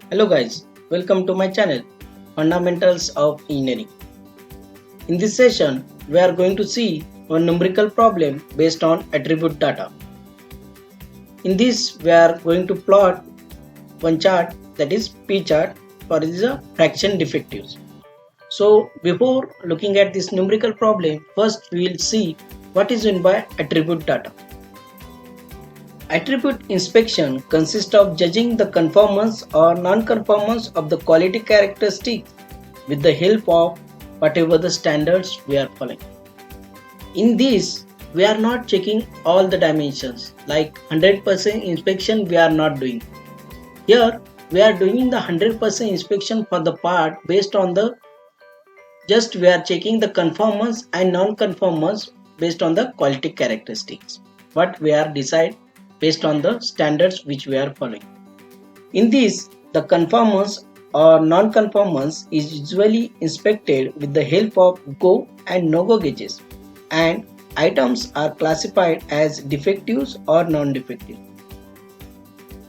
Hello guys, welcome to my channel Fundamentals of Engineering. In this session, we are going to see one numerical problem based on attribute data. In this, we are going to plot one chart, that is P chart, for the fraction defectives. So before looking at this numerical problem, first we will see what is meant by attribute data. Attribute inspection consists of judging the conformance or non-conformance of the quality characteristics with the help of whatever the standards we are following. In this, we are not checking all the dimensions, like 100% inspection we are not doing. Here, we are doing the 100% inspection for the part based on the we are checking the conformance and non-conformance based on the quality characteristics. What we are decide based on the standards which we are following. In this, the conformance or non-conformance is usually inspected with the help of go and no-go gauges, and items are classified as defectives or non-defective.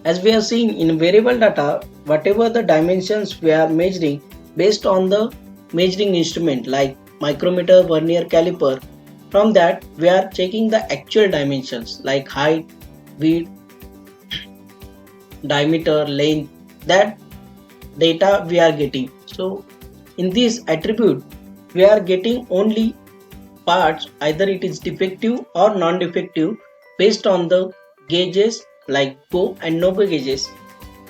As we have seen in variable data, whatever the dimensions we are measuring based on the measuring instrument like micrometer, vernier caliper, from that we are checking the actual dimensions like height, width, diameter, length, that data we are getting. So in this attribute we are getting only parts, either it is defective or non-defective, based on the gauges like go and no go gauges.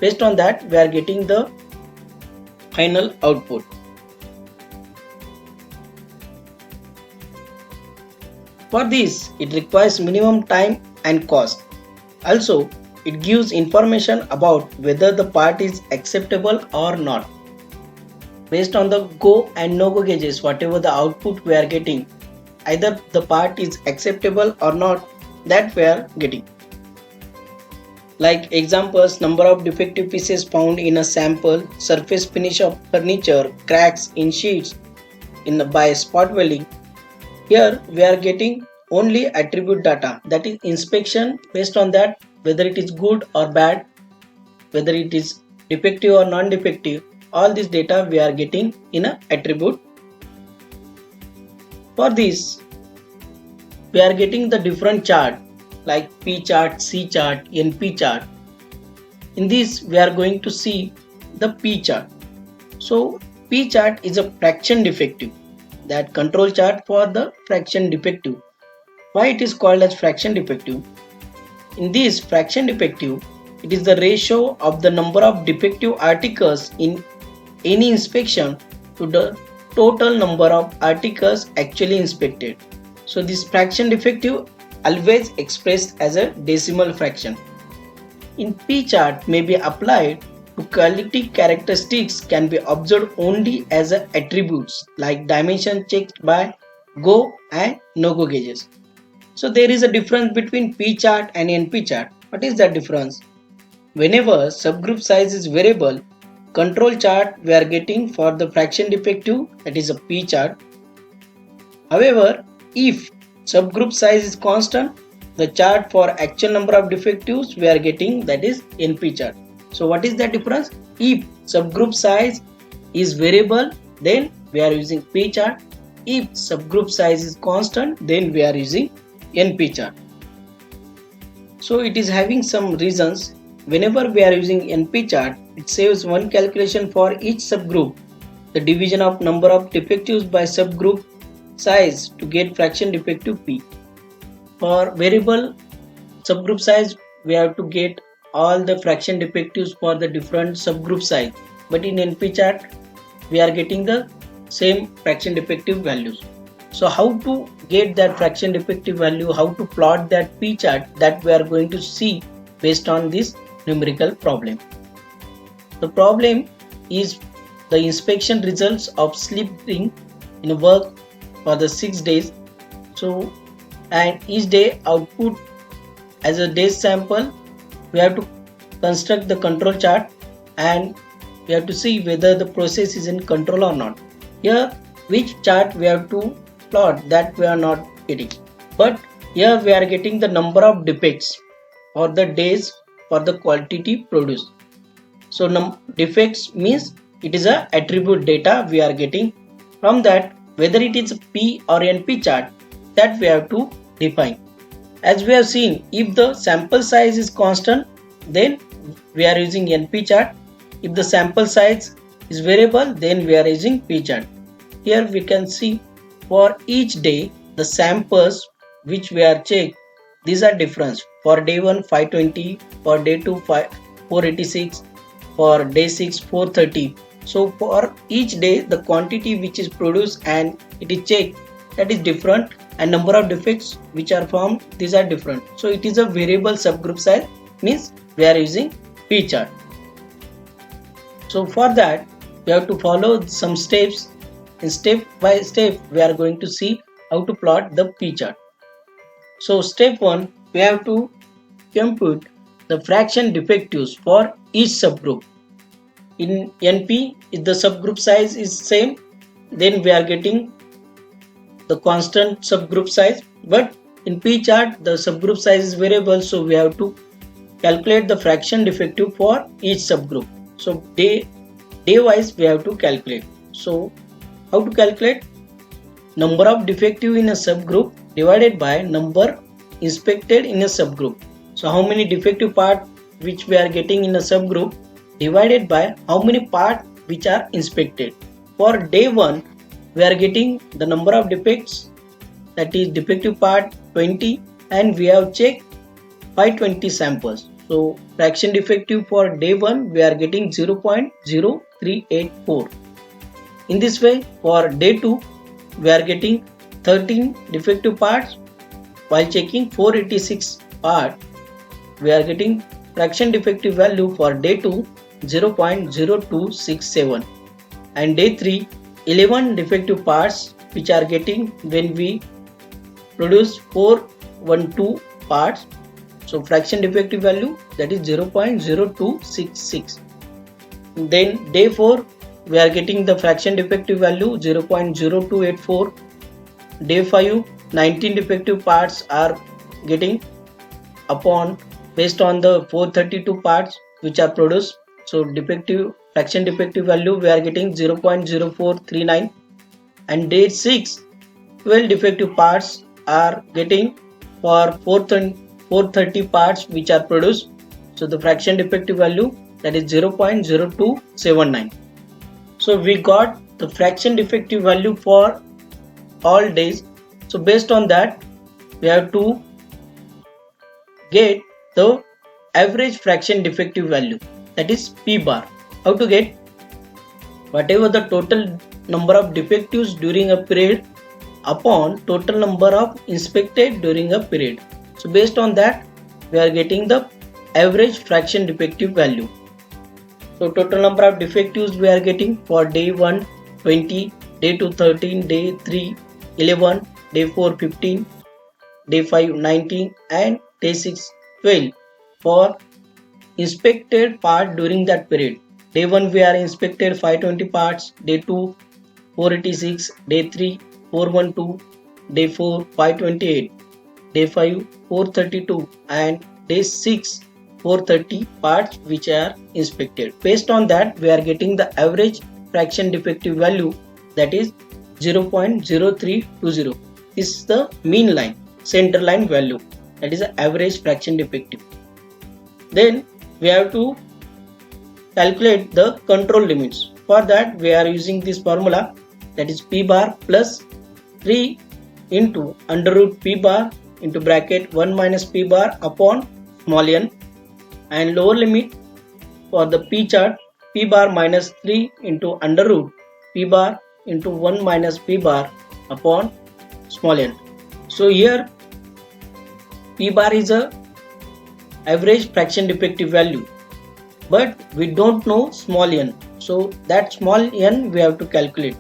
Based on that we are getting the final output. For this, it requires minimum time and cost. Also, it gives information about whether the part is acceptable or not. Based on the go and no go gauges, whatever the output we are getting, either the part is acceptable or not, that we are getting. Like examples, number of defective pieces found in a sample, surface finish of furniture, cracks in sheets by spot welding. Here we are getting only attribute data, that is inspection. Based on that, whether it is good or bad, whether it is defective or non-defective, all this data we are getting in an attribute. For this, we are getting the different chart like P chart, C chart, NP chart. In this, we are going to see the P chart. So P chart is a fraction defective, that control chart for the fraction defective. Why it is called as fraction defective? In this fraction defective, it is the ratio of the number of defective articles in any inspection to the total number of articles actually inspected. So this fraction defective always expressed as a decimal fraction. In P chart may be applied to quality characteristics can be observed only as attributes like dimension checked by go and no go gauges. So there is a difference between P chart and NP chart. What is that difference? Whenever subgroup size is variable, control chart we are getting for the fraction defective, that is a P chart. However, if subgroup size is constant, the chart for actual number of defectives we are getting, that is NP chart. So what is the difference? If subgroup size is variable, then we are using P chart. If subgroup size is constant, then we are using NP chart. So it is having some reasons. Whenever we are using NP chart, it saves one calculation for each subgroup, the division of number of defectives by subgroup size to get fraction defective P. For variable subgroup size, we have to get all the fraction defectives for the different subgroup size, but in NP chart we are getting the same fraction defective values. So how to get that fraction defective value, how to plot that P chart, that we are going to see based on this numerical problem. The problem is the inspection results of slip ring in work for the 6 days. So and each day output as a day's sample, we have to construct the control chart and we have to see whether the process is in control or not. Here which chart we have to plot, that we are not getting, but here we are getting the number of defects for the days for the quantity produced. So defects means it is a attribute data we are getting. From that, whether it is a P or NP chart, that we have to define. As we have seen, if the sample size is constant, then we are using NP chart. If the sample size is variable, then we are using P chart. Here we can see for each day the samples which we are checked, these are different. For day 1 520, for day 2 486, for day 6 430. So for each day the quantity which is produced and it is checked, that is different, and number of defects which are found, these are different. So it is a variable subgroup size, means we are using P chart. So for that we have to follow some steps. In step by step we are going to see how to plot the P chart. So step 1, we have to compute the fraction defectives for each subgroup. In NP, if the subgroup size is same, then we are getting the constant subgroup size, but in P chart the subgroup size is variable, so we have to calculate the fraction defective for each subgroup. So day wise we have to calculate. So how to calculate? Number of defective in a subgroup divided by number inspected in a subgroup. So how many defective parts which we are getting in a subgroup divided by how many parts which are inspected. For day 1 we are getting the number of defects, that is defective part 20, and we have checked 520 samples. So fraction defective for day 1 we are getting 0.0384. In this way, for day 2 we are getting 13 defective parts. While checking 486 parts, we are getting fraction defective value for day 2 0.0267, and day 3 11 defective parts which are getting when we produce 412 parts. So fraction defective value, that is 0.0266. Then day 4 we are getting the fraction defective value 0.0284. Day 5 19 defective parts are getting upon based on the 432 parts which are produced. So fraction defective value we are getting 0.0439, and day 6 12 defective parts are getting for 430 parts which are produced. So the fraction defective value, that is 0.0279. So we got the fraction defective value for all days. So based on that we have to get the average fraction defective value, that is P bar. How to get? Whatever the total number of defectives during a period upon total number of inspected during a period. So based on that we are getting the average fraction defective value. So total number of defectives we are getting for day 1 20, day 2 13, day 3 11, day 4 15, day 5 19, and day 6 12 for inspected part during that period. Day 1 we are inspected 520 parts, day 2 486, day 3 412, day 4 528, day 5 432, and day 6 430 parts which are inspected. Based on that we are getting the average fraction defective value, that is 0.0320. This is the mean line, center line value, that is the average fraction defective. Then we have to calculate the control limits. For that we are using this formula, that is P bar plus 3 into under root P bar into bracket 1 minus P bar upon small n, and lower limit for the P chart, P bar minus 3 into under root P bar into 1 minus P bar upon small n. So here P bar is a average fraction defective value, but we don't know small n, so that small n we have to calculate.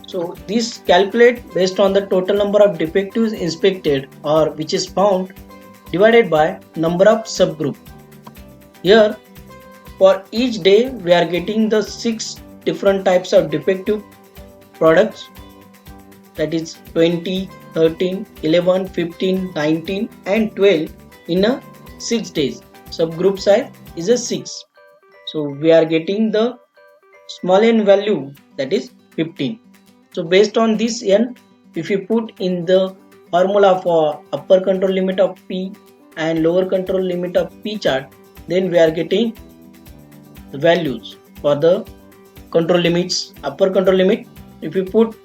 So this calculate based on the total number of defectives inspected or which is found divided by number of subgroup. Here for each day we are getting the 6 different types of defective products, that is 20, 13, 11, 15, 19 and 12 in a 6 days. Subgroup size is a 6. So we are getting the small n value, that is 15. So based on this n, if you put in the formula for upper control limit of P and lower control limit of P chart, then we are getting the values for the control limits. Upper control limit, if you put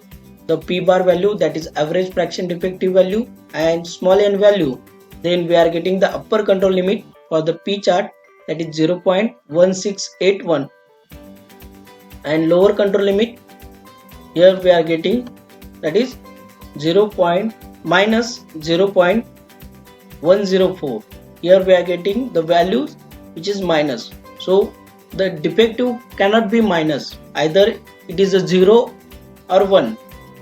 the P bar value, that is average fraction defective value, and small n value, then we are getting the upper control limit for the P chart, that is 0.1681, and lower control limit, here we are getting, that is 0.104. Here we are getting the values which is minus. So the defective cannot be minus, either it is a 0 or 1.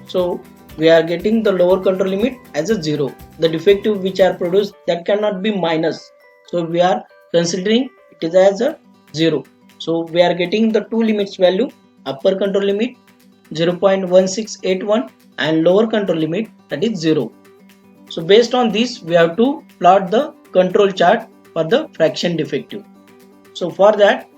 So we are getting the lower control limit as a 0. The defective which are produced, that cannot be minus, so we are considering it is as a 0. So we are getting the two limits value, upper control limit 0.1681 and lower control limit, that is 0. So based on this, we have to plot the control chart for the fraction defective. So for that,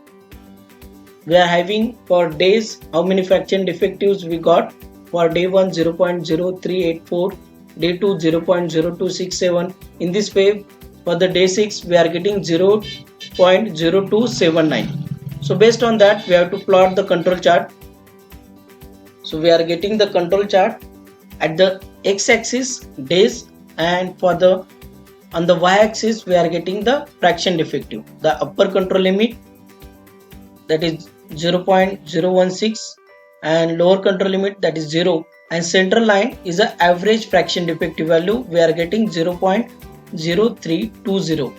we are having for days how many fraction defectives we got. For day 1 0.0384, day 2 0.0267. In this way, for the day 6 we are getting 0.0279. So based on that, we have to plot the control chart. So we are getting the control chart at the x-axis days, and for the on the y-axis we are getting the fraction defective. The upper control limit, that is 0.016, and lower control limit, that is 0, and central line is the average fraction defective value. We are getting 0.0320.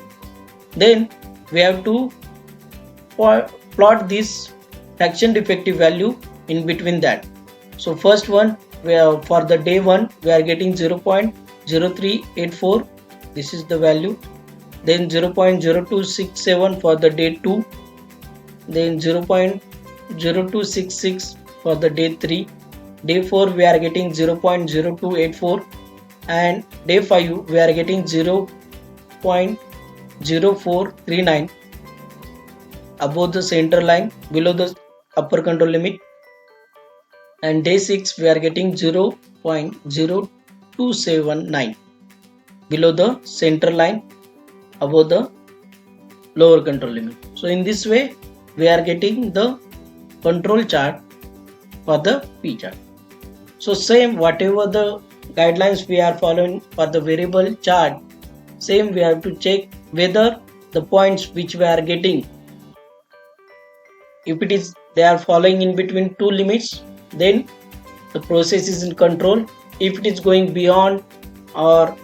Then we have to plot this fraction defective value in between that. So first one, we are, for the day 1 we are getting 0.0384, this is the value. Then 0.0267 for the day 2, then 0.0266 for the day 3, day 4 we are getting 0.0284, and day 5 we are getting 0.0439 above the center line, below the upper control limit, and day 6 we are getting 0.0279 below the center line, above the lower control limit. So in this way we are getting the control chart for the P chart. So same, whatever the guidelines we are following for the variable chart, same we have to check whether the points which we are getting, if it is they are following in between two limits, then the process is in control. If it is going beyond or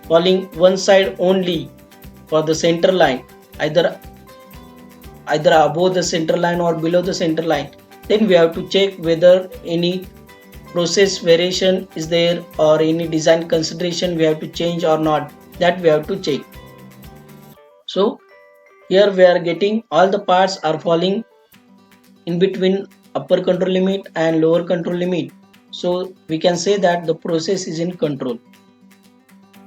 falling one side only for the center line, either above the center line or below the center line, then we have to check whether any process variation is there or any design consideration we have to change or not, that we have to check. So here we are getting all the parts are falling in between upper control limit and lower control limit, so we can say that the process is in control.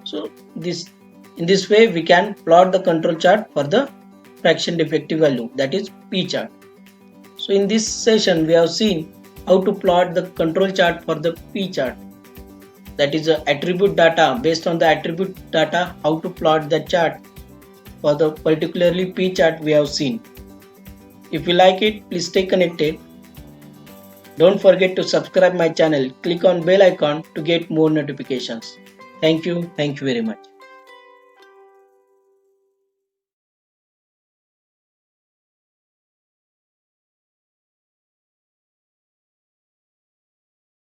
So in this way we can plot the control chart for the fraction defective value, that is P chart. So in this session we have seen how to plot the control chart for the P chart, that is attribute data. Based on the attribute data, how to plot the chart for the particularly P chart we have seen. If you like it, please stay connected. Don't forget to subscribe my channel. Click on bell icon to get more notifications. Thank you very much.